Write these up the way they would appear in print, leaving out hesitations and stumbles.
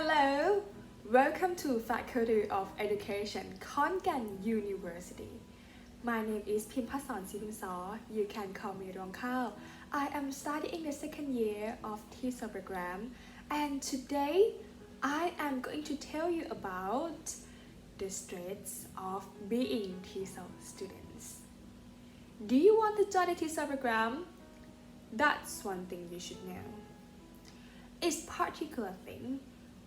Hello, welcome to Faculty of Education, Khon University. My name is Pimpasan Sipimsaw. You can call me Khao. I am studying the second year of TESOL program, and today I am going to tell you about the stress of being TESOL students. Do you want to join the TESOL program? That's one thing you should know. It's particular thing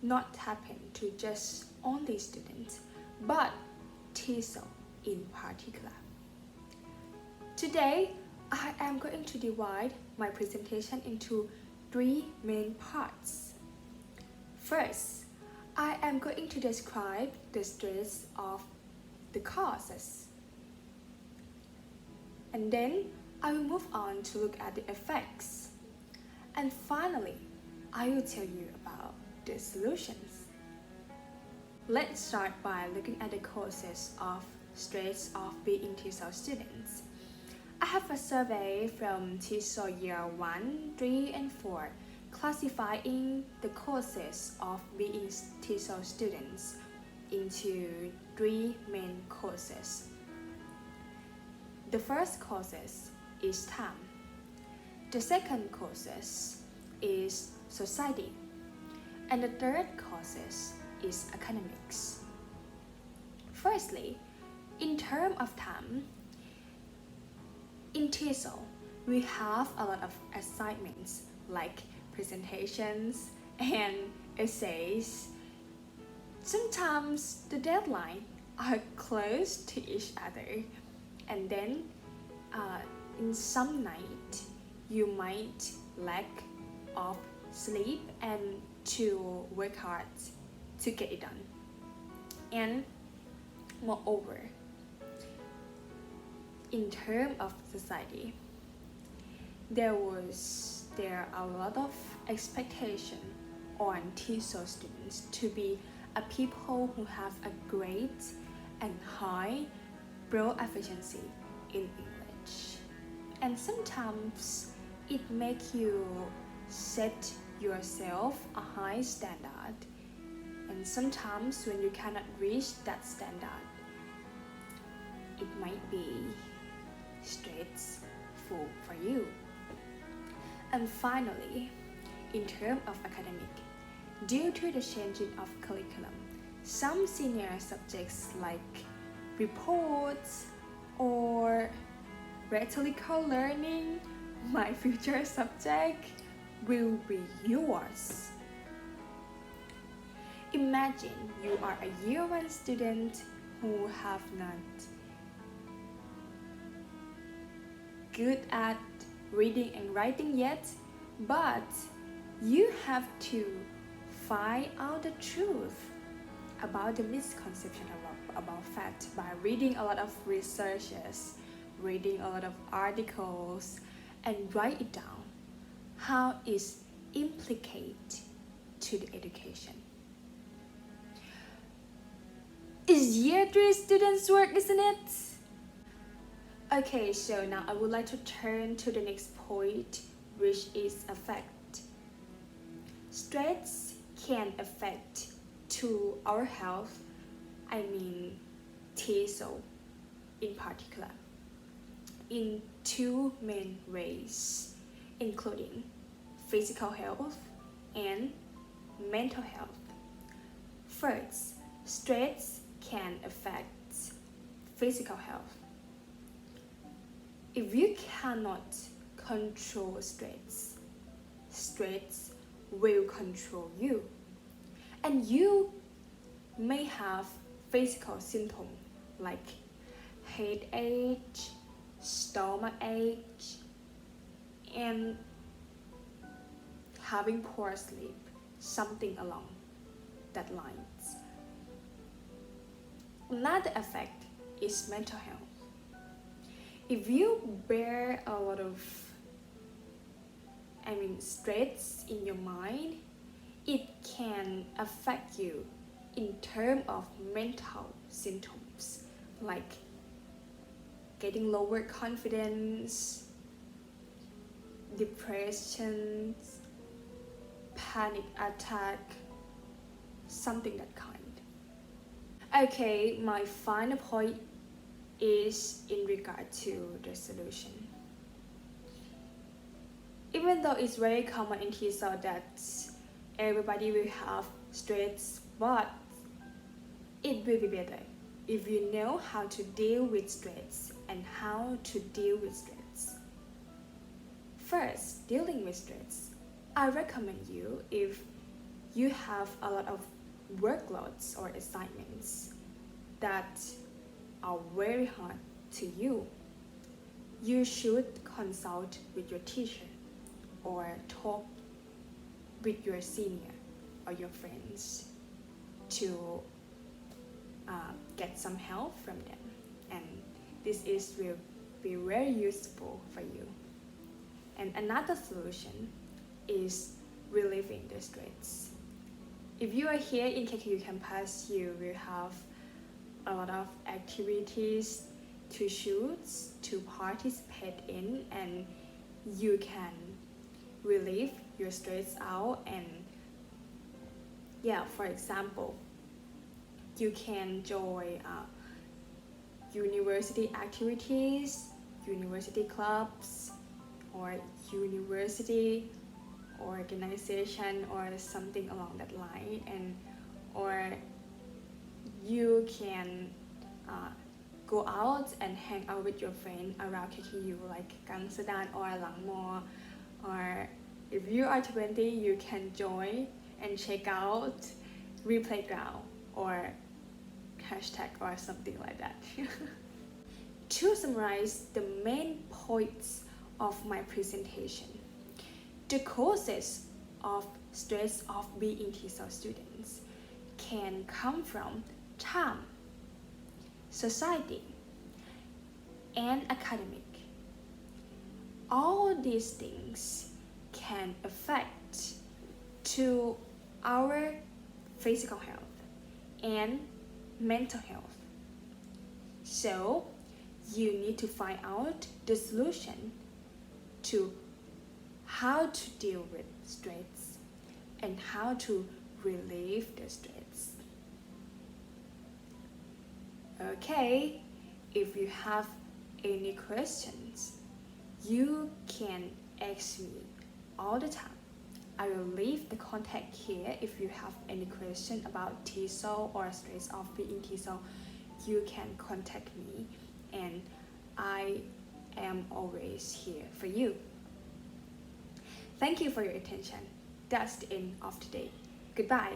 not happen to just only students, but TESOL in particular. Today, I am going to divide my presentation into three main parts. First, I am going to describe the stress of the causes. And then, I will move on to look at the effects. And finally, I will tell you about the solutions. Let's start by looking at the causes of stress of being TESOL students. I have a survey from TESOL year 1, 3, and 4 classifying the causes of being TESOL students into three main causes. The first causes is time. The second causes is society. And the third causes is academics. Firstly, in terms of time, in TESOL, we have a lot of assignments like presentations and essays. Sometimes the deadlines are close to each other, and then in some night you might lack of sleep and to work hard to get it done. And moreover, in terms of society, there are a lot of expectation on TESOL students to be a people who have a great and high proficiency in English. And sometimes it makes you set yourself a high standard, and sometimes when you cannot reach that standard, it might be stressful for you. And finally, in terms of academic, due to the changing of curriculum, some senior subjects like reports or rhetorical learning, my future subject, will be yours. Imagine you are a year 1 student who have not good at reading and writing yet, but you have to find out the truth about the misconception about fact by reading a lot of researches, reading a lot of articles, and write it down. How is implicate to the education? Is year 3 students' work, isn't it? Okay, so now I would like to turn to the next point, which is effect. Stress can affect to our health, I mean TESOL in particular, in two main ways, including physical health and mental health. First, stress can affect physical health. If you cannot control stress, stress will control you. And you may have physical symptoms like headache, stomach ache, and having poor sleep, something along that lines. Another effect is mental health. If you bear a lot of stress in your mind, it can affect you in terms of mental symptoms like getting lower confidence, depression, panic attack, something that kind. Okay, my final point is in regard to the solution. Even though it's very common in TESOL that everybody will have stress, but it will be better if you know how to deal with stress and how to deal with stress. First, dealing with stress. I recommend you, if you have a lot of workloads or assignments that are very hard to you, you should consult with your teacher or talk with your senior or your friends to get some help from them, and this will be very useful for you. And another solution is relieving the stress. If you are here in KKU campus, you will have a lot of activities to choose to participate in, and you can relieve your stress out. And for example, you can join university activities, university clubs, or university organization or something along that line, or you can go out and hang out with your friend around KKU like Gangsadan or Langmo, or if you are 20, you can join and check out Replayground or hashtag or something like that. To summarize the main points of my presentation, the causes of stress of being TESOL students can come from time, society, and academic. All these things can affect to our physical health and mental health. So you need to find out the solution to how to deal with stress and how to relieve the stress. Okay, if you have any questions, you can ask me all the time. I will leave the contact here. If you have any question about TESOL or stress of being TESOL, you can contact me, and I am always here for you. Thank you for your attention. That's the end of today. Goodbye.